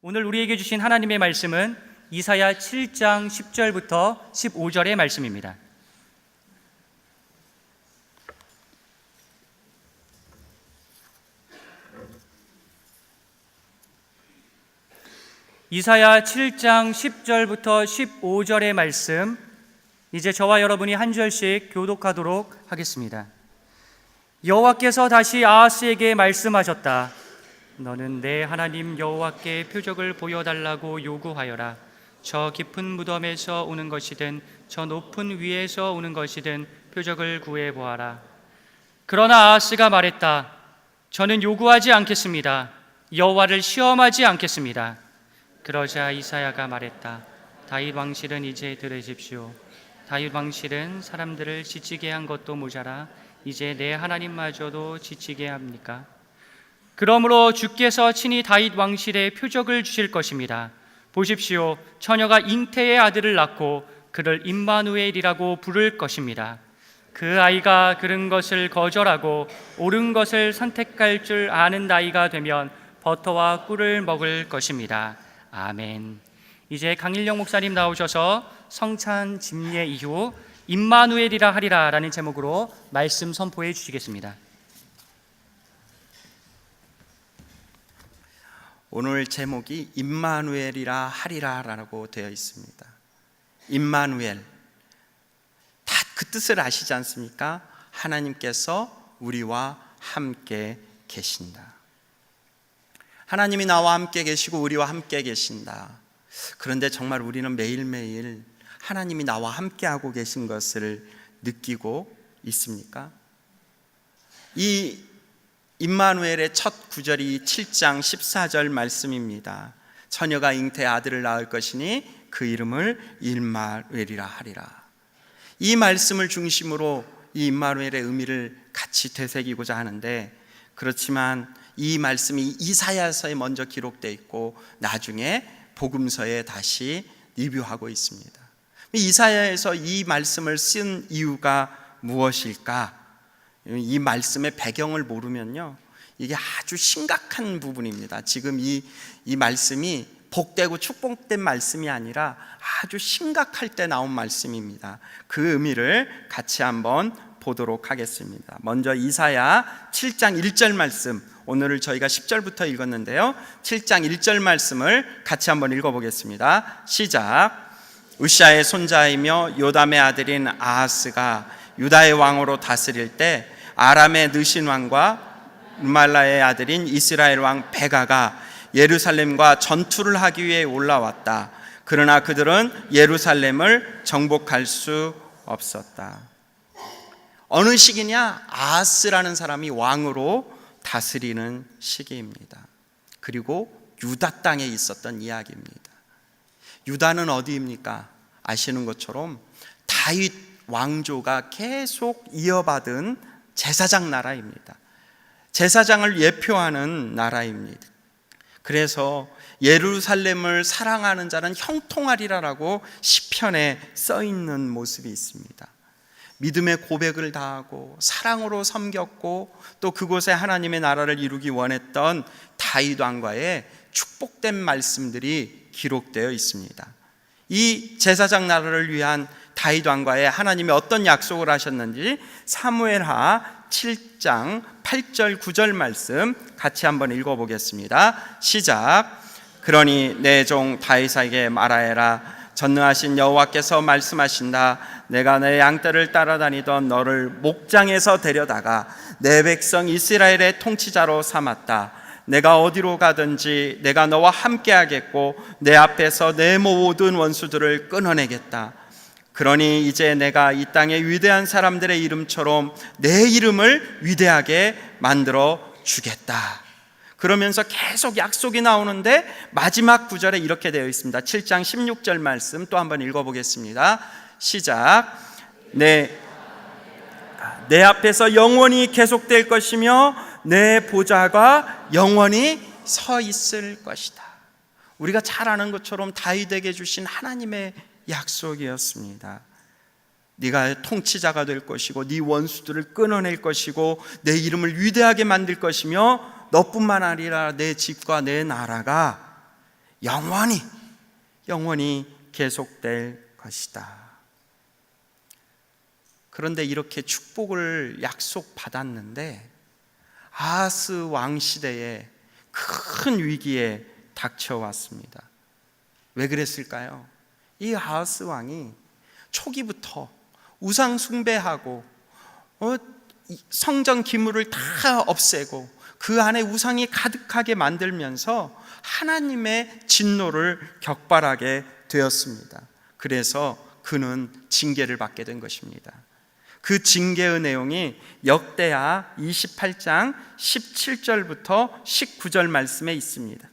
오늘 우리에게 주신 하나님의 말씀은 이사야 7장 10절부터 15절의 말씀입니다. 이사야 7장 10절부터 15절의 말씀, 이제 저와 여러분이 한 절씩 교독하도록 하겠습니다. 여호와께서 다시 아하스에게 말씀하셨다. 너는 내 하나님 여호와께 표적을 보여달라고 요구하여라. 저 깊은 무덤에서 오는 것이든 저 높은 위에서 오는 것이든 표적을 구해보아라. 그러나 아하스가 말했다. 저는 요구하지 않겠습니다. 여호와를 시험하지 않겠습니다. 그러자 이사야가 말했다. 다윗 왕실은 이제 들으십시오. 다윗 왕실은 사람들을 지치게 한 것도 모자라 이제 내 하나님마저도 지치게 합니까? 그러므로 주께서 친히 다윗 왕실에 표적을 주실 것입니다. 보십시오. 처녀가 잉태의 아들을 낳고 그를 임마누엘이라고 부를 것입니다. 그 아이가 그른 것을 거절하고 옳은 것을 선택할 줄 아는 나이가 되면 버터와 꿀을 먹을 것입니다. 아멘. 이제 강일영 목사님 나오셔서 성찬 집례 이후 임마누엘이라 하리라 라는 제목으로 말씀 선포해 주시겠습니다. 오늘 제목이 임마누엘이라 하리라 라고 되어 있습니다. 임마누엘, 다 그 뜻을 아시지 않습니까? 하나님께서 우리와 함께 계신다. 하나님이 나와 함께 계시고 우리와 함께 계신다. 그런데 정말 우리는 매일매일 하나님이 나와 함께하고 계신 것을 느끼고 있습니까? 이 임마누엘의 첫 구절이 7장 14절 말씀입니다. 처녀가 잉태의 아들을 낳을 것이니 그 이름을 임마누엘이라 하리라. 이 말씀을 중심으로 이 임마누엘의 의미를 같이 되새기고자 하는데, 그렇지만 이 말씀이 이사야서에 먼저 기록되어 있고 나중에 복음서에 다시 리뷰하고 있습니다. 이사야에서 이 말씀을 쓴 이유가 무엇일까? 이 말씀의 배경을 모르면요, 이게 아주 심각한 부분입니다. 지금 이 말씀이 복되고 축복된 말씀이 아니라 아주 심각할 때 나온 말씀입니다. 그 의미를 같이 한번 보도록 하겠습니다. 먼저 이사야 7장 1절 말씀, 오늘을 저희가 10절부터 읽었는데요, 7장 1절 말씀을 같이 한번 읽어보겠습니다. 시작. 우시아의 손자이며 요담의 아들인 아하스가 유다의 왕으로 다스릴 때 아람의 느신 왕과 르말라의 아들인 이스라엘 왕 베가가 예루살렘과 전투를 하기 위해 올라왔다. 그러나 그들은 예루살렘을 정복할 수 없었다. 어느 시기냐? 아하스라는 사람이 왕으로 다스리는 시기입니다. 그리고 유다 땅에 있었던 이야기입니다. 유다는 어디입니까? 아시는 것처럼 다윗 왕조가 계속 이어받은 제사장 나라입니다. 제사장을 예표하는 나라입니다. 그래서 예루살렘을 사랑하는 자는 형통하리라라고 시편에 써 있는 모습이 있습니다. 믿음의 고백을 다하고 사랑으로 섬겼고 또 그곳에 하나님의 나라를 이루기 원했던 다윗 왕과의 축복된 말씀들이 기록되어 있습니다. 이 제사장 나라를 위한 다윗 왕과의 하나님이 어떤 약속을 하셨는지 사무엘하 7장 8절 9절 말씀 같이 한번 읽어보겠습니다. 시작. 그러니 내 종 다윗에게 말하여라. 전능하신 여호와께서 말씀하신다. 내가 내 양떼를 따라다니던 너를 목장에서 데려다가 내 백성 이스라엘의 통치자로 삼았다. 내가 어디로 가든지 내가 너와 함께하겠고 내 앞에서 내 모든 원수들을 끊어내겠다. 그러니 이제 내가 이 땅의 위대한 사람들의 이름처럼 내 이름을 위대하게 만들어 주겠다. 그러면서 계속 약속이 나오는데 마지막 구절에 이렇게 되어 있습니다. 7장 16절 말씀 또 한번 읽어보겠습니다. 시작. 내 앞에서 영원히 계속될 것이며 내 보좌가 영원히 서 있을 것이다. 우리가 잘 아는 것처럼 다윗에게 주신 하나님의 약속이었습니다. 네가 통치자가 될 것이고 네 원수들을 끊어낼 것이고 내 이름을 위대하게 만들 것이며 너뿐만 아니라 내 집과 내 나라가 영원히 계속될 것이다. 그런데 이렇게 축복을 약속받았는데 아하스 왕 시대에 큰 위기에 닥쳐왔습니다. 왜 그랬을까요? 이 아하스 왕이 초기부터 우상 숭배하고 성전 기물을 다 없애고 그 안에 우상이 가득하게 만들면서 하나님의 진노를 격발하게 되었습니다. 그래서 그는 징계를 받게 된 것입니다. 그 징계의 내용이 역대하 28장 17절부터 19절 말씀에 있습니다.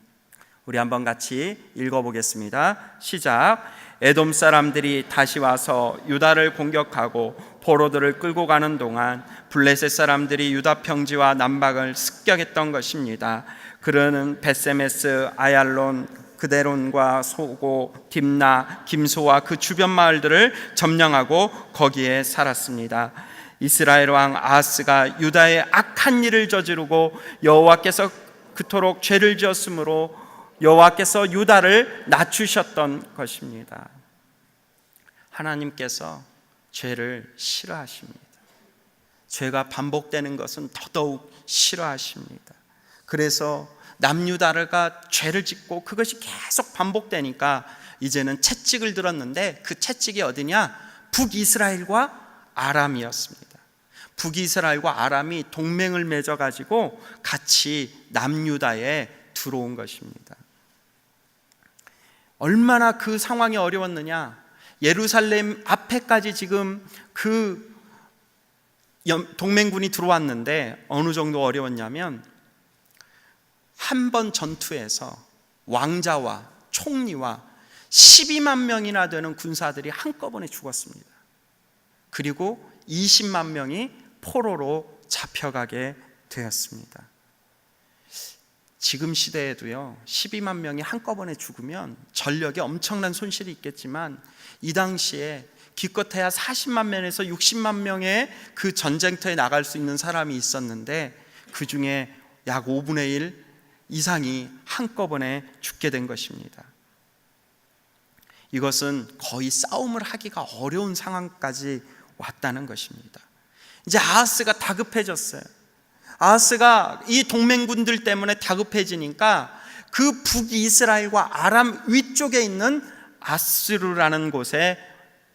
우리 한번 같이 읽어보겠습니다. 시작. 에돔 사람들이 다시 와서 유다를 공격하고 포로들을 끌고 가는 동안 블레셋 사람들이 유다 평지와 남방을 습격했던 것입니다. 그러는 베세메스, 아얄론, 그데론과 소고, 딥나, 김소와 그 주변 마을들을 점령하고 거기에 살았습니다. 이스라엘 왕 아하스가 유다의 악한 일을 저지르고 여호와께서 그토록 죄를 지었으므로 여호와께서 유다를 낮추셨던 것입니다. 하나님께서 죄를 싫어하십니다. 죄가 반복되는 것은 더더욱 싫어하십니다. 그래서 남유다가 죄를 짓고 그것이 계속 반복되니까 이제는 채찍을 들었는데 그 채찍이 어디냐? 북이스라엘과 아람이었습니다. 북이스라엘과 아람이 동맹을 맺어가지고 같이 남유다에 들어온 것입니다. 얼마나 그 상황이 어려웠느냐? 예루살렘 앞에까지 지금 그 동맹군이 들어왔는데 어느 정도 어려웠냐면 한 번 전투에서 왕자와 총리와 12만 명이나 되는 군사들이 한꺼번에 죽었습니다. 그리고 20만 명이 포로로 잡혀가게 되었습니다. 지금 시대에도요 12만 명이 한꺼번에 죽으면 전력에 엄청난 손실이 있겠지만 이 당시에 기껏해야 40만 명에서 60만 명의 그 전쟁터에 나갈 수 있는 사람이 있었는데 그 중에 약 5분의 1 이상이 한꺼번에 죽게 된 것입니다. 이것은 거의 싸움을 하기가 어려운 상황까지 왔다는 것입니다. 이제 아하스가 다급해졌어요. 아하스가 이 동맹군들 때문에 다급해지니까 그 북이스라엘과 아람 위쪽에 있는 아수르라는 곳에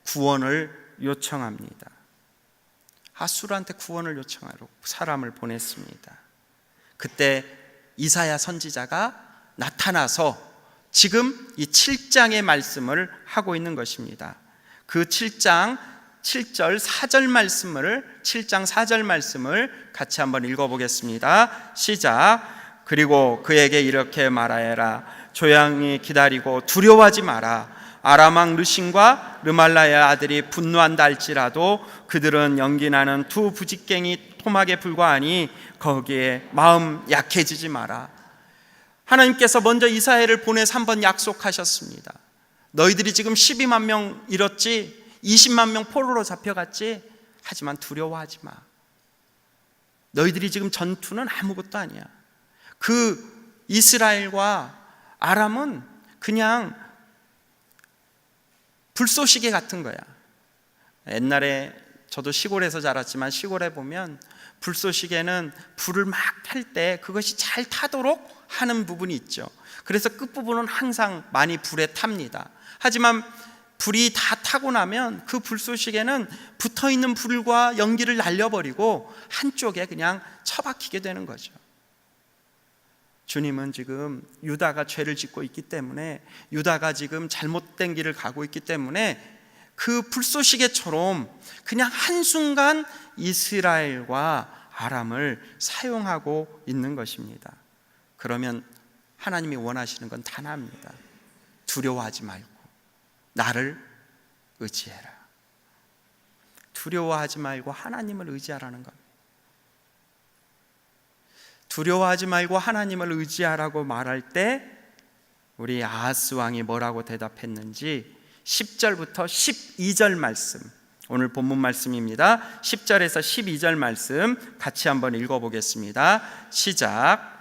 구원을 요청합니다. 아수르한테 구원을 요청하러 사람을 보냈습니다. 그때 이사야 선지자가 나타나서 지금 이 7장의 말씀을 하고 있는 것입니다. 그 7장 7절 4절 말씀을 7장 4절 말씀을 같이 한번 읽어보겠습니다. 시작. 그리고 그에게 이렇게 말하여라. 조용히 기다리고 두려워하지 마라. 아람 왕 르신과 르말라의 아들이 분노한다 할지라도 그들은 연기나는 두 부직갱이 토막에 불과하니 거기에 마음 약해지지 마라. 하나님께서 먼저 이사야를 보내서 한번 약속하셨습니다. 너희들이 지금 12만 명 잃었지, 20만 명 포로로 잡혀갔지, 하지만 두려워하지 마. 너희들이 지금 전투는 아무것도 아니야. 그 이스라엘과 아람은 그냥 불쏘시개 같은 거야. 옛날에 저도 시골에서 자랐지만 시골에 보면 불쏘시개는 불을 막 탈 때 그것이 잘 타도록 하는 부분이 있죠. 그래서 끝부분은 항상 많이 불에 탑니다. 하지만 불이 다 타고 나면 그 불쏘시개는 붙어있는 불과 연기를 날려버리고 한쪽에 그냥 처박히게 되는 거죠. 주님은 지금 유다가 죄를 짓고 있기 때문에, 유다가 지금 잘못된 길을 가고 있기 때문에 그 불쏘시개처럼 그냥 한순간 이스라엘과 아람을 사용하고 있는 것입니다. 그러면 하나님이 원하시는 건 단 하나입니다. 두려워하지 말고 나를 의지해라. 두려워하지 말고 하나님을 의지하라는 겁니다. 두려워하지 말고 하나님을 의지하라고 말할 때 우리 아하스 왕이 뭐라고 대답했는지 10절부터 12절 말씀, 오늘 본문 말씀입니다. 10절에서 12절 말씀 같이 한번 읽어보겠습니다. 시작.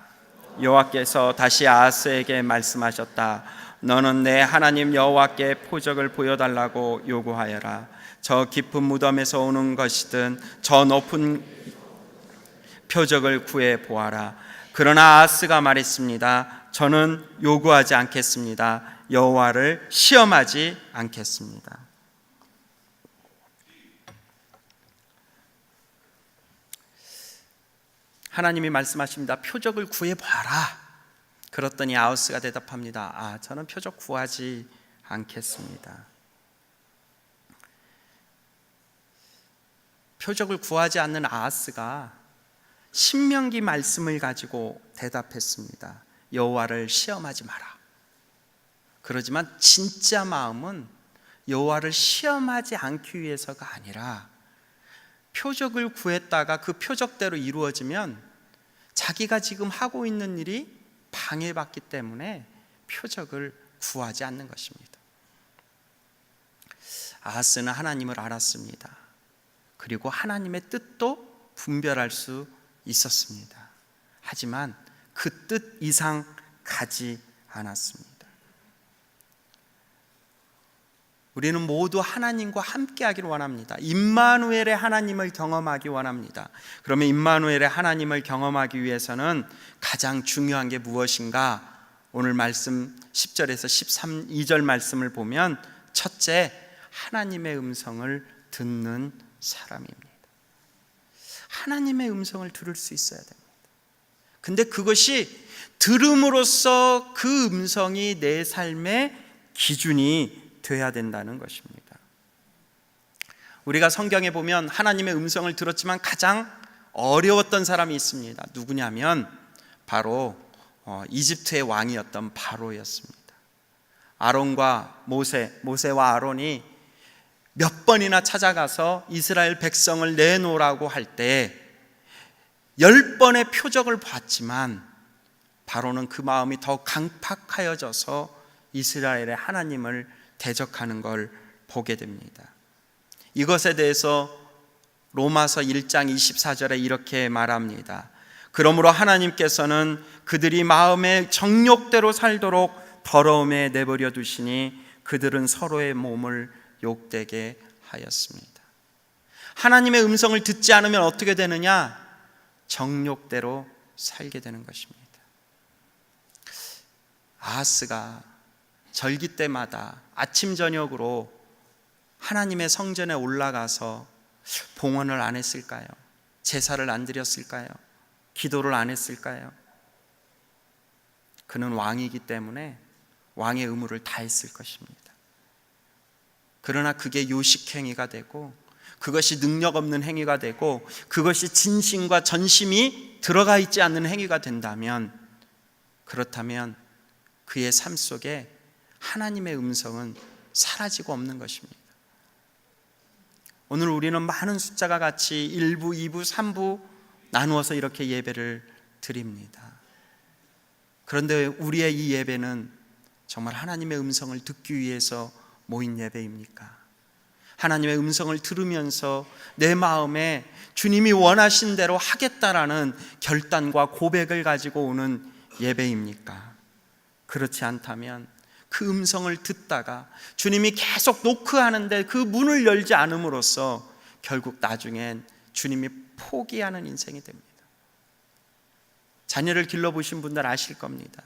여호와께서 다시 아하스에게 말씀하셨다. 너는 내 하나님 여호와께 표적을 보여달라고 요구하여라. 저 깊은 무덤에서 오는 것이든 저 높은 표적을 구해 보아라. 그러나 아하스가 말했습니다. 저는 요구하지 않겠습니다. 여호와를 시험하지 않겠습니다. 하나님이 말씀하십니다. 표적을 구해 봐라. 그랬더니 아하스가 대답합니다. 저는 표적 구하지 않겠습니다. 표적을 구하지 않는 아하스가 신명기 말씀을 가지고 대답했습니다. 여호와를 시험하지 마라. 그러지만 진짜 마음은 여호와를 시험하지 않기 위해서가 아니라 표적을 구했다가 그 표적대로 이루어지면 자기가 지금 하고 있는 일이 방해받기 때문에 표적을 구하지 않는 것입니다. 아하스는 하나님을 알았습니다. 그리고 하나님의 뜻도 분별할 수 있었습니다. 하지만 그 뜻 이상 가지 않았습니다. 우리는 모두 하나님과 함께하기를 원합니다. 임마누엘의 하나님을 경험하기 원합니다. 그러면 임마누엘의 하나님을 경험하기 위해서는 가장 중요한 게 무엇인가? 오늘 말씀 10절에서 2절 말씀을 보면 첫째, 하나님의 음성을 듣는 사람입니다. 하나님의 음성을 들을 수 있어야 됩니다. 근데 그것이 들음으로써 그 음성이 내 삶의 기준이 돼야 된다는 것입니다. 우리가 성경에 보면 하나님의 음성을 들었지만 가장 어려웠던 사람이 있습니다. 누구냐면 바로 이집트의 왕이었던 바로였습니다. 아론과 모세와 아론이 몇 번이나 찾아가서 이스라엘 백성을 내놓으라고 할 때 10번의 표적을 봤지만 바로는 그 마음이 더 강팍하여져서 이스라엘의 하나님을 대적하는 걸 보게 됩니다. 이것에 대해서 로마서 1장 24절에 이렇게 말합니다. 그러므로 하나님께서는 그들이 마음의 정욕대로 살도록 더러움에 내버려 두시니 그들은 서로의 몸을 욕되게 하였습니다. 하나님의 음성을 듣지 않으면 어떻게 되느냐? 정욕대로 살게 되는 것입니다. 아하스가 절기 때마다 아침 저녁으로 하나님의 성전에 올라가서 봉헌을 안 했을까요? 제사를 안 드렸을까요? 기도를 안 했을까요? 그는 왕이기 때문에 왕의 의무를 다했을 것입니다. 그러나 그게 요식행위가 되고 그것이 능력 없는 행위가 되고 그것이 진심과 전심이 들어가 있지 않는 행위가 된다면, 그렇다면 그의 삶 속에 하나님의 음성은 사라지고 없는 것입니다. 오늘 우리는 많은 숫자가 같이 1부, 2부, 3부 나누어서 이렇게 예배를 드립니다. 그런데 우리의 이 예배는 정말 하나님의 음성을 듣기 위해서 모인 예배입니까? 하나님의 음성을 들으면서 내 마음에 주님이 원하신 대로 하겠다라는 결단과 고백을 가지고 오는 예배입니까? 그렇지 않다면 그 음성을 듣다가 주님이 계속 노크하는데 그 문을 열지 않음으로써 결국 나중엔 주님이 포기하는 인생이 됩니다. 자녀를 길러보신 분들 아실 겁니다.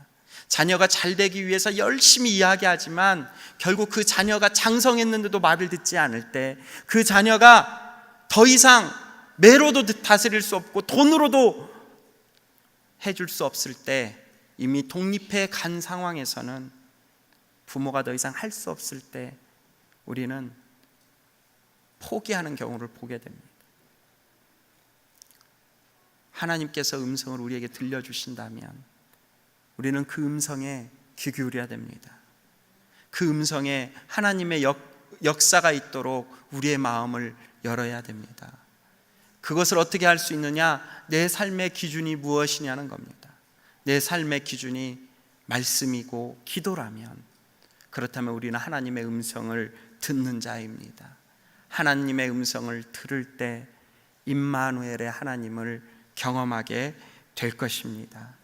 자녀가 잘 되기 위해서 열심히 이야기하지만 결국 그 자녀가 장성했는데도 말을 듣지 않을 때, 그 자녀가 더 이상 매로도 다스릴 수 없고 돈으로도 해줄 수 없을 때, 이미 독립해 간 상황에서는 부모가 더 이상 할 수 없을 때 우리는 포기하는 경우를 보게 됩니다. 하나님께서 음성을 우리에게 들려주신다면 우리는 그 음성에 귀 기울여야 됩니다. 그 음성에 하나님의 역사가 있도록 우리의 마음을 열어야 됩니다. 그것을 어떻게 할 수 있느냐? 내 삶의 기준이 무엇이냐는 겁니다. 내 삶의 기준이 말씀이고 기도라면, 그렇다면 우리는 하나님의 음성을 듣는 자입니다. 하나님의 음성을 들을 때 임마누엘의 하나님을 경험하게 될 것입니다.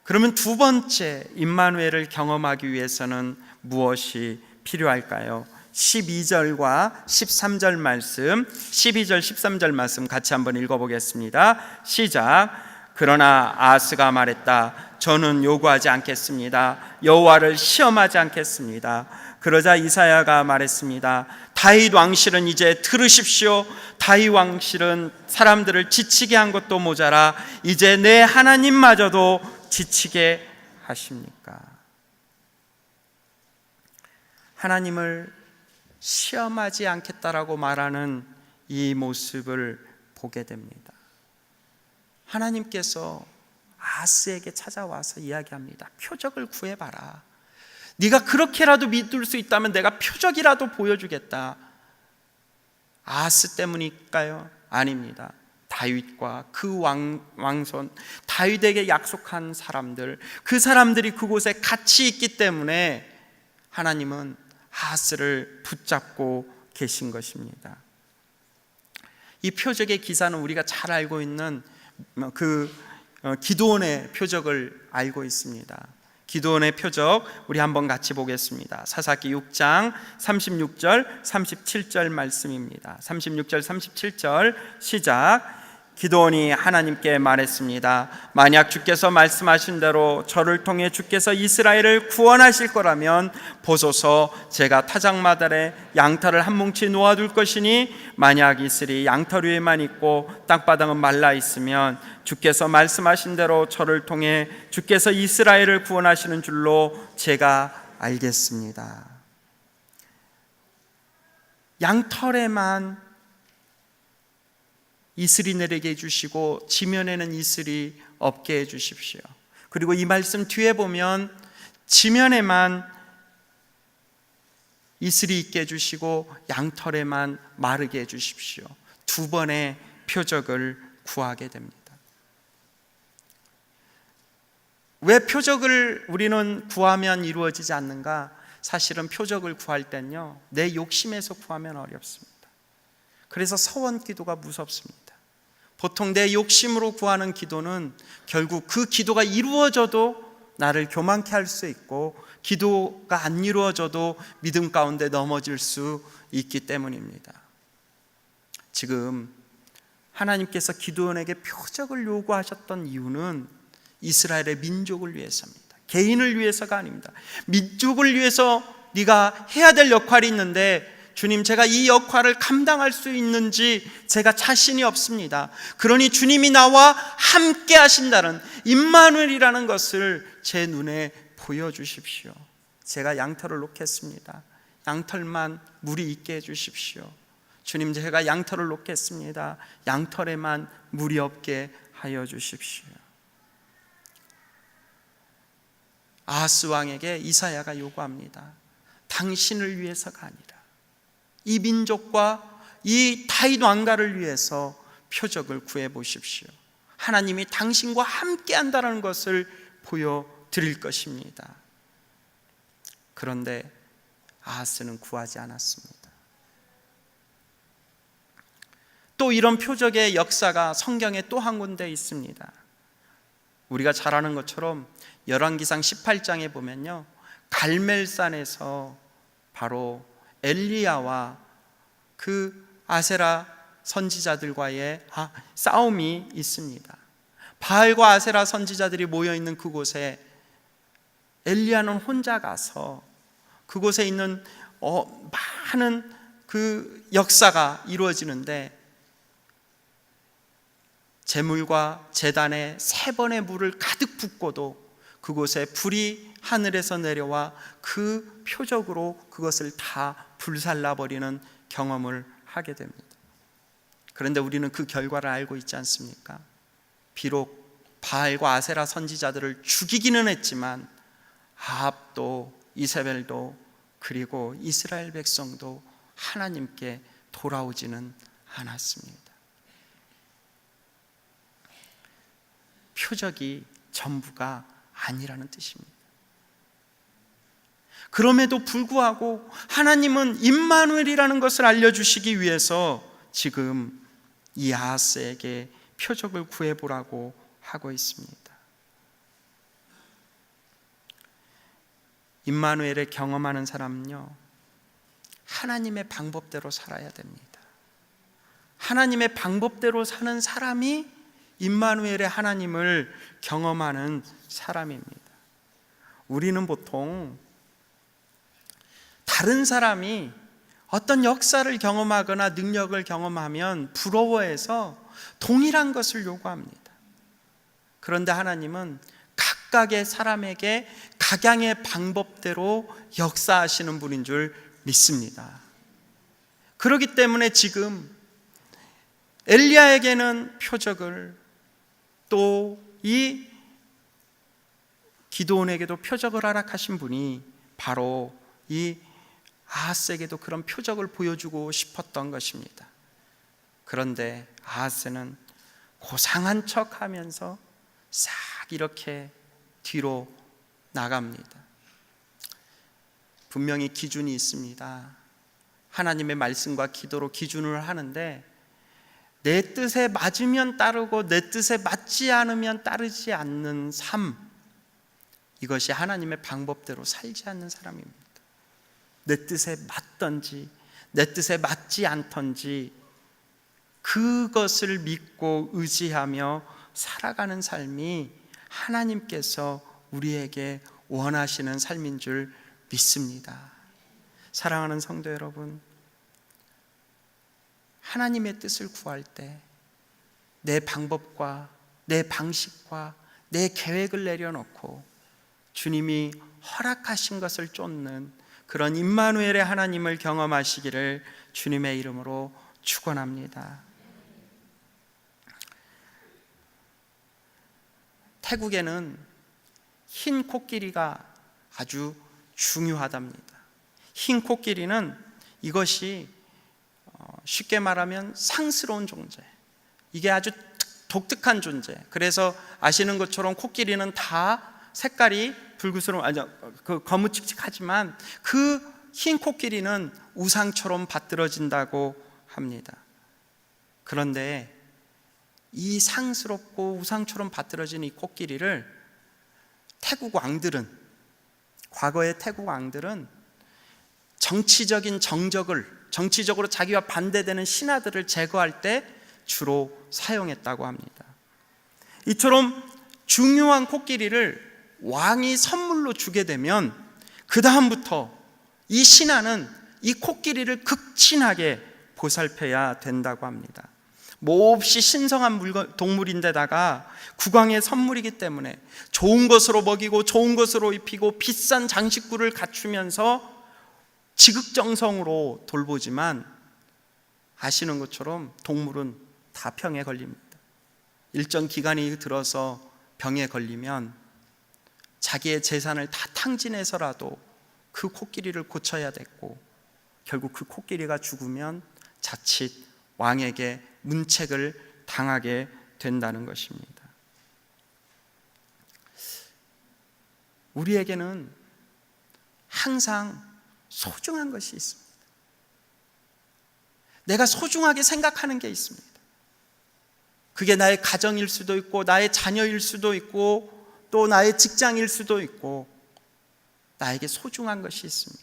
그러면 두 번째 임마누엘을 경험하기 위해서는 무엇이 필요할까요? 12절과 13절 말씀, 12절 13절 말씀 같이 한번 읽어보겠습니다. 시작. 그러나 아하스가 말했다. 저는 요구하지 않겠습니다. 여호와를 시험하지 않겠습니다. 그러자 이사야가 말했습니다. 다윗 왕실은 이제 들으십시오. 다윗 왕실은 사람들을 지치게 한 것도 모자라 이제 내 하나님마저도 지치게 하십니까? 하나님을 시험하지 않겠다라고 말하는 이 모습을 보게 됩니다. 하나님께서 아하스에게 찾아와서 이야기합니다. 표적을 구해봐라. 네가 그렇게라도 믿을 수 있다면 내가 표적이라도 보여주겠다. 아하스 때문일까요? 아닙니다. 다윗과 그 왕손, 다윗에게 약속한 사람들, 그 사람들이 그곳에 같이 있기 때문에 하나님은 아하스를 붙잡고 계신 것입니다. 이 표적의 기사는 우리가 잘 알고 있는 기드온의 표적을 알고 있습니다. 기드온의 표적 우리 한번 같이 보겠습니다. 사사기 6장 36절 37절 말씀입니다. 36절 37절 시작. 기드온이 하나님께 말했습니다. 만약 주께서 말씀하신 대로 저를 통해 주께서 이스라엘을 구원하실 거라면 보소서, 제가 타작마달에 양털을 한 뭉치 놓아둘 것이니 만약 이슬이 양털 위에만 있고 땅바닥은 말라 있으면 주께서 말씀하신 대로 저를 통해 주께서 이스라엘을 구원하시는 줄로 제가 알겠습니다. 양털에만 이슬이 내리게 해주시고 지면에는 이슬이 없게 해주십시오. 그리고 이 말씀 뒤에 보면 지면에만 이슬이 있게 해주시고 양털에만 마르게 해주십시오. 두 번의 표적을 구하게 됩니다. 왜 표적을 우리는 구하면 이루어지지 않는가? 사실은 표적을 구할 땐요, 내 욕심에서 구하면 어렵습니다. 그래서 서원 기도가 무섭습니다. 보통 내 욕심으로 구하는 기도는 결국 그 기도가 이루어져도 나를 교만케 할 수 있고, 기도가 안 이루어져도 믿음 가운데 넘어질 수 있기 때문입니다. 지금 하나님께서 기드온에게 표적을 요구하셨던 이유는 이스라엘의 민족을 위해서입니다. 개인을 위해서가 아닙니다. 민족을 위해서 네가 해야 될 역할이 있는데, 주님, 제가 이 역할을 감당할 수 있는지 제가 자신이 없습니다. 그러니 주님이 나와 함께 하신다는 임마누엘이라는 것을 제 눈에 보여주십시오. 제가 양털을 놓겠습니다. 양털만 물이 있게 해주십시오. 주님, 제가 양털을 놓겠습니다. 양털에만 물이 없게 하여 주십시오. 아하스 왕에게 이사야가 요구합니다. 당신을 위해서가 아니라 이 민족과 이 다윗 왕가를 위해서 표적을 구해 보십시오. 하나님이 당신과 함께 한다는 것을 보여드릴 것입니다. 그런데 아하스는 구하지 않았습니다. 또 이런 표적의 역사가 성경에 또 한 군데 있습니다. 우리가 잘 아는 것처럼 열왕기상 18장에 보면요, 갈멜산에서 바로 엘리야와 그 아세라 선지자들과의 싸움이 있습니다. 바알과 아세라 선지자들이 모여있는 그곳에 엘리야는 혼자 가서 그곳에 있는 많은 그 역사가 이루어지는데, 제물과 제단에 3번의 물을 가득 붓고도 그곳에 불이 하늘에서 내려와 그 표적으로 그것을 다 불살라버리는 경험을 하게 됩니다. 그런데 우리는 그 결과를 알고 있지 않습니까? 비록 바알과 아세라 선지자들을 죽이기는 했지만 아합도 이세벨도 그리고 이스라엘 백성도 하나님께 돌아오지는 않았습니다. 표적이 전부가 아니라는 뜻입니다. 그럼에도 불구하고 하나님은 임마누엘이라는 것을 알려주시기 위해서 지금 이 아하스에게 표적을 구해보라고 하고 있습니다. 임마누엘을 경험하는 사람은요, 하나님의 방법대로 살아야 됩니다. 하나님의 방법대로 사는 사람이 임마누엘의 하나님을 경험하는 사람입니다. 우리는 보통 다른 사람이 어떤 역사를 경험하거나 능력을 경험하면 부러워해서 동일한 것을 요구합니다. 그런데 하나님은 각각의 사람에게 각양의 방법대로 역사하시는 분인 줄 믿습니다. 그렇기 때문에 지금 엘리야에게는 표적을, 또 이 기드온에게도 표적을 허락하신 분이 바로 이 아하스에게도 그런 표적을 보여주고 싶었던 것입니다. 그런데 아하스는 고상한 척하면서 싹 이렇게 뒤로 나갑니다. 분명히 기준이 있습니다. 하나님의 말씀과 기도로 기준을 하는데, 내 뜻에 맞으면 따르고 내 뜻에 맞지 않으면 따르지 않는 삶, 이것이 하나님의 방법대로 살지 않는 사람입니다. 내 뜻에 맞든지 내 뜻에 맞지 않든지 그것을 믿고 의지하며 살아가는 삶이 하나님께서 우리에게 원하시는 삶인 줄 믿습니다. 사랑하는 성도 여러분, 하나님의 뜻을 구할 때 내 방법과 내 방식과 내 계획을 내려놓고 주님이 허락하신 것을 쫓는 그런 임마누엘의 하나님을 경험하시기를 주님의 이름으로 축원합니다. 태국에는 흰 코끼리가 아주 중요하답니다. 흰 코끼리는 이것이 쉽게 말하면 상스러운 존재, 이게 아주 독특한 존재. 그래서 아시는 것처럼 코끼리는 다 색깔이 거무칙칙하지만 그 흰 코끼리는 우상처럼 받들어진다고 합니다. 그런데 이 상스럽고 우상처럼 받들어진 이 코끼리를 과거의 태국 왕들은 정치적으로 자기와 반대되는 신하들을 제거할 때 주로 사용했다고 합니다. 이처럼 중요한 코끼리를 왕이 선물로 주게 되면 그 다음부터 이 신하는 이 코끼리를 극진하게 보살펴야 된다고 합니다. 몹시 신성한 동물인데다가 국왕의 선물이기 때문에 좋은 것으로 먹이고 좋은 것으로 입히고 비싼 장식구를 갖추면서 지극정성으로 돌보지만, 아시는 것처럼 동물은 다 병에 걸립니다. 일정 기간이 들어서 병에 걸리면 자기의 재산을 다 탕진해서라도 그 코끼리를 고쳐야 됐고, 결국 그 코끼리가 죽으면 자칫 왕에게 문책을 당하게 된다는 것입니다. 우리에게는 항상 소중한 것이 있습니다. 내가 소중하게 생각하는 게 있습니다. 그게 나의 가정일 수도 있고, 나의 자녀일 수도 있고, 또 나의 직장일 수도 있고, 나에게 소중한 것이 있습니다.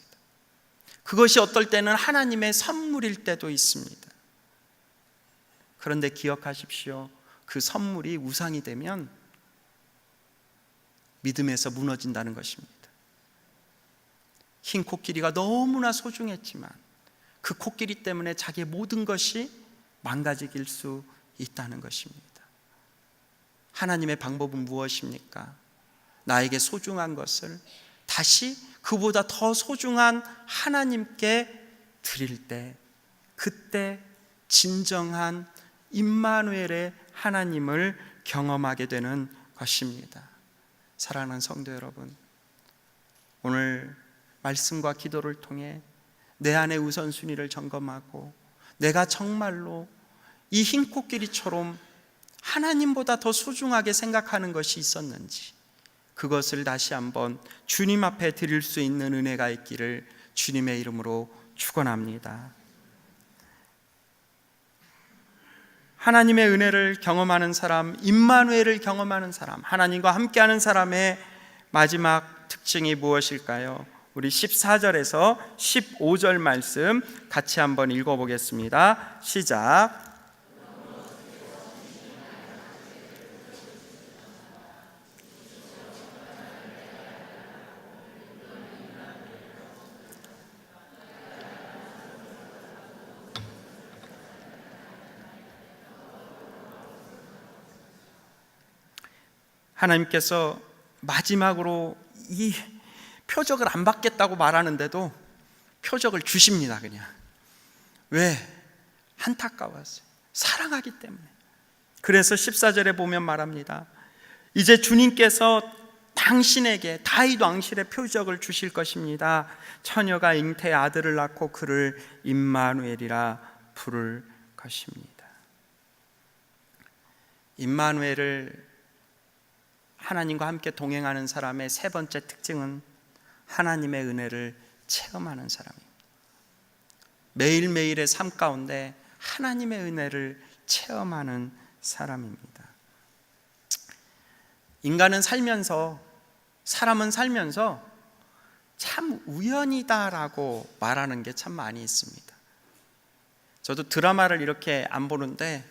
그것이 어떨 때는 하나님의 선물일 때도 있습니다. 그런데 기억하십시오. 그 선물이 우상이 되면 믿음에서 무너진다는 것입니다. 흰 코끼리가 너무나 소중했지만 그 코끼리 때문에 자기의 모든 것이 망가질 수 있다는 것입니다. 하나님의 방법은 무엇입니까? 나에게 소중한 것을 다시 그보다 더 소중한 하나님께 드릴 때, 그때 진정한 임마누엘의 하나님을 경험하게 되는 것입니다. 사랑하는 성도 여러분, 오늘 말씀과 기도를 통해 내 안의 우선순위를 점검하고 내가 정말로 이 흰 코끼리처럼 하나님보다 더 소중하게 생각하는 것이 있었는지, 그것을 다시 한번 주님 앞에 드릴 수 있는 은혜가 있기를 주님의 이름으로 축원합니다. 하나님의 은혜를 경험하는 사람, 임마누엘을 경험하는 사람, 하나님과 함께하는 사람의 마지막 특징이 무엇일까요? 우리 14절에서 15절 말씀 같이 한번 읽어보겠습니다. 시작. 하나님께서 마지막으로 이 표적을 안 받겠다고 말하는데도 표적을 주십니다. 그냥. 왜? 안타까웠어요. 사랑하기 때문에. 그래서 14절에 보면 말합니다. 이제 주님께서 당신에게 다윗 왕실의 표적을 주실 것입니다. 처녀가 잉태의 아들을 낳고 그를 임마누엘이라 부를 것입니다. 임마누엘을 하나님과 함께 동행하는 사람의 세 번째 특징은 하나님의 은혜를 체험하는 사람입니다. 매일매일의 삶 가운데 하나님의 은혜를 체험하는 사람입니다. 사람은 살면서 참 우연이다라고 말하는 게 참 많이 있습니다. 저도 드라마를 이렇게 안 보는데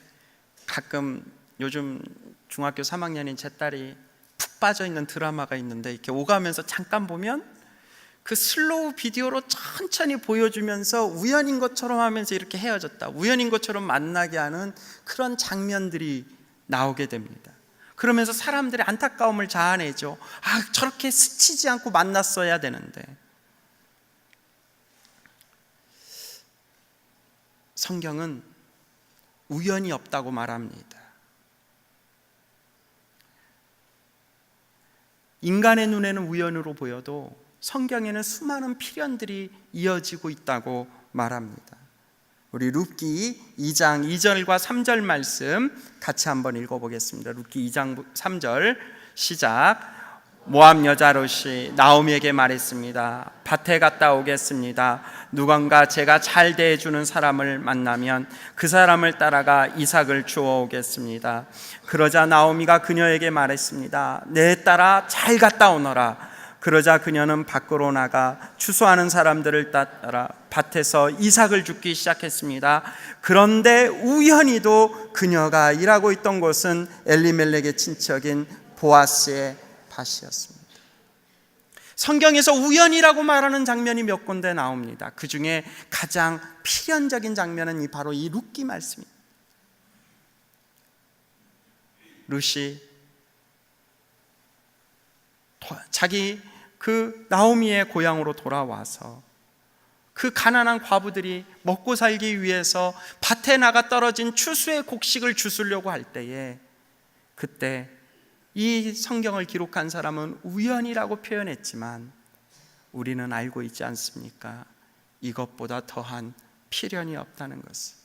가끔 요즘 중학교 3학년인 제 딸이 푹 빠져 있는 드라마가 있는데 이렇게 오가면서 잠깐 보면 그 슬로우 비디오로 천천히 보여주면서 우연인 것처럼 하면서 이렇게 헤어졌다, 우연인 것처럼 만나게 하는 그런 장면들이 나오게 됩니다. 그러면서 사람들의 안타까움을 자아내죠. 저렇게 스치지 않고 만났어야 되는데. 성경은 우연이 없다고 말합니다. 인간의 눈에는 우연으로 보여도 성경에는 수많은 필연들이 이어지고 있다고 말합니다. 우리 룻기 2장 2절과 3절 말씀 같이 한번 읽어보겠습니다. 룻기 2장 3절 시작. 모압 여자 룻이 나오미에게 말했습니다. 밭에 갔다 오겠습니다. 누군가 제가 잘 대해주는 사람을 만나면 그 사람을 따라가 이삭을 주워 오겠습니다. 그러자 나오미가 그녀에게 말했습니다. 내 딸아 잘 갔다 오너라. 그러자 그녀는 밖으로 나가 추수하는 사람들을 따라 밭에서 이삭을 줍기 시작했습니다. 그런데 우연히도 그녀가 일하고 있던 곳은 엘리멜렉의 친척인 보아스의 밭이었습니다. 성경에서 우연이라고 말하는 장면이 몇 군데 나옵니다. 그 중에 가장 필연적인 장면은 바로 이 룻기 말씀입니다. 룻이 자기 그 나오미의 고향으로 돌아와서 그 가난한 과부들이 먹고 살기 위해서 밭에 나가 떨어진 추수의 곡식을 주스려고 할 때에 그때 이 성경을 기록한 사람은 우연이라고 표현했지만 우리는 알고 있지 않습니까? 이것보다 더한 필연이 없다는 것을.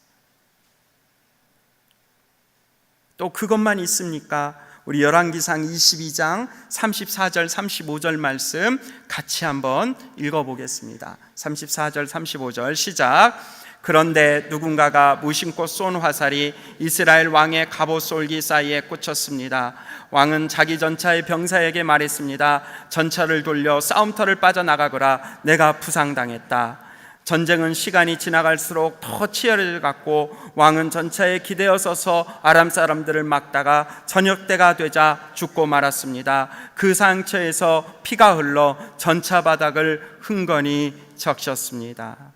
또 그것만 있습니까? 우리 열왕기상 22장 34절 35절 말씀 같이 한번 읽어보겠습니다. 34절 35절 시작. 그런데 누군가가 무심코 쏜 화살이 이스라엘 왕의 갑옷 솔기 사이에 꽂혔습니다. 왕은 자기 전차의 병사에게 말했습니다. 전차를 돌려 싸움터를 빠져나가거라. 내가 부상당했다. 전쟁은 시간이 지나갈수록 더 치열해졌고 왕은 전차에 기대어 서서 아람 사람들을 막다가 저녁 때가 되자 죽고 말았습니다. 그 상처에서 피가 흘러 전차 바닥을 흥건히 적셨습니다.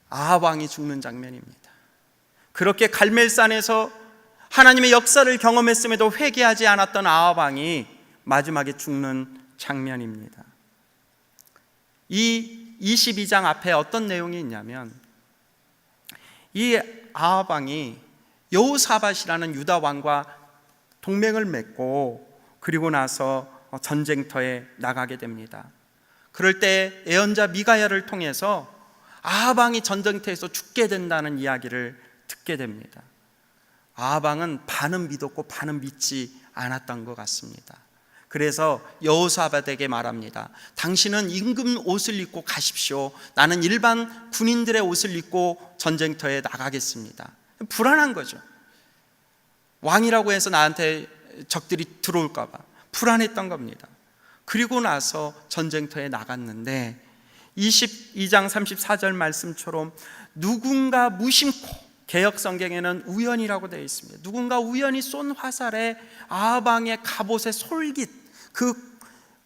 아합 왕이 죽는 장면입니다. 그렇게 갈멜산에서 하나님의 역사를 경험했음에도 회개하지 않았던 아합 왕이 마지막에 죽는 장면입니다. 이 22장 앞에 어떤 내용이 있냐면 이 아합 왕이 여호사밧이라는 유다 왕과 동맹을 맺고 그리고 나서 전쟁터에 나가게 됩니다. 그럴 때 예언자 미가야를 통해서 아합 왕이 전쟁터에서 죽게 된다는 이야기를 듣게 됩니다. 아합 왕은 반은 믿었고 반은 믿지 않았던 것 같습니다. 그래서 여호사밧에게 말합니다. 당신은 임금 옷을 입고 가십시오. 나는 일반 군인들의 옷을 입고 전쟁터에 나가겠습니다. 불안한 거죠. 왕이라고 해서 나한테 적들이 들어올까 봐 불안했던 겁니다. 그리고 나서 전쟁터에 나갔는데 22장 34절 말씀처럼 누군가 무심코, 개역 성경에는 우연이라고 되어 있습니다. 누군가 우연히 쏜 화살에 아방의 갑옷의 솔깃, 그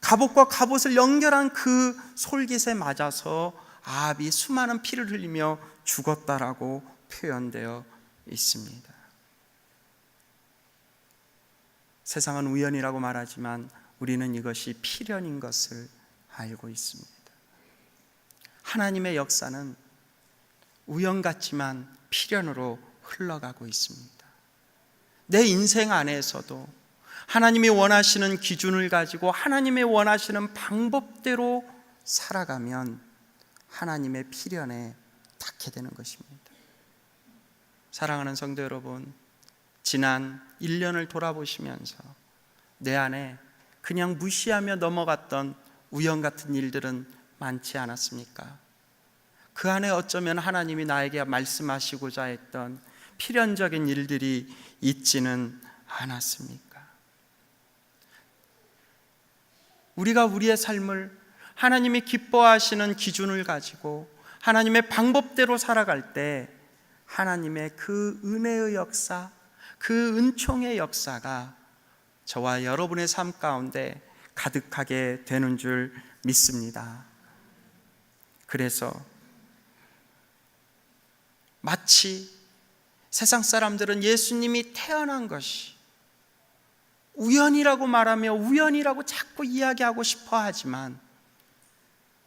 갑옷과 갑옷을 연결한 그 솔깃에 맞아서 아합이 수많은 피를 흘리며 죽었다라고 표현되어 있습니다. 세상은 우연이라고 말하지만 우리는 이것이 필연인 것을 알고 있습니다. 하나님의 역사는 우연 같지만 필연으로 흘러가고 있습니다. 내 인생 안에서도 하나님이 원하시는 기준을 가지고 하나님의 원하시는 방법대로 살아가면 하나님의 필연에 닿게 되는 것입니다. 사랑하는 성도 여러분, 지난 1년을 돌아보시면서 내 안에 그냥 무시하며 넘어갔던 우연 같은 일들은 많지 않았습니까? 그 안에 어쩌면 하나님이 나에게 말씀하시고자 했던 필연적인 일들이 있지는 않았습니까? 우리가 우리의 삶을 하나님이 기뻐하시는 기준을 가지고 하나님의 방법대로 살아갈 때 하나님의 그 은혜의 역사, 그 은총의 역사가 저와 여러분의 삶 가운데 가득하게 되는 줄 믿습니다. 그래서 마치 세상 사람들은 예수님이 태어난 것이 우연이라고 말하며 우연이라고 자꾸 이야기하고 싶어 하지만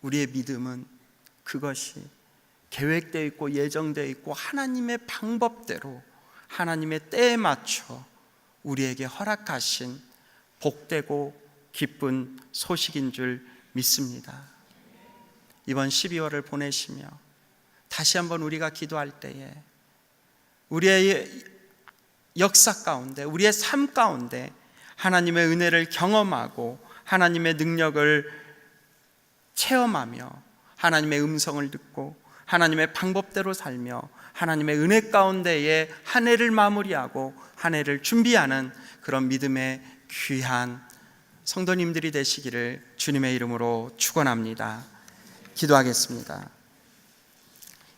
우리의 믿음은 그것이 계획되어 있고 예정되어 있고 하나님의 방법대로 하나님의 때에 맞춰 우리에게 허락하신 복되고 기쁜 소식인 줄 믿습니다. 이번 12월을 보내시며 다시 한번 우리가 기도할 때에 우리의 역사 가운데, 우리의 삶 가운데 하나님의 은혜를 경험하고 하나님의 능력을 체험하며 하나님의 음성을 듣고 하나님의 방법대로 살며 하나님의 은혜 가운데에 한 해를 마무리하고 한 해를 준비하는 그런 믿음의 귀한 성도님들이 되시기를 주님의 이름으로 축원합니다. 기도하겠습니다.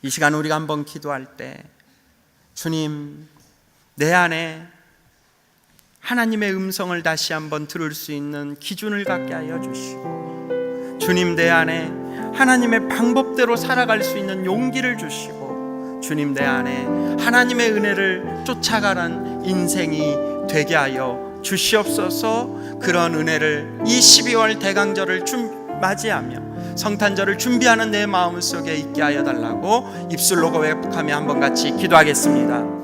이 시간 우리가 한번 기도할 때 주님, 내 안에 하나님의 음성을 다시 한번 들을 수 있는 기준을 갖게 하여 주시고, 주님, 내 안에 하나님의 방법대로 살아갈 수 있는 용기를 주시고, 주님, 내 안에 하나님의 은혜를 쫓아가는 인생이 되게 하여 주시옵소서. 그런 은혜를 이 12월 대강절을 맞이하며 성탄절을 준비하는 내 마음속에 있게 하여 달라고 입술로 고백하며 한번 같이 기도하겠습니다.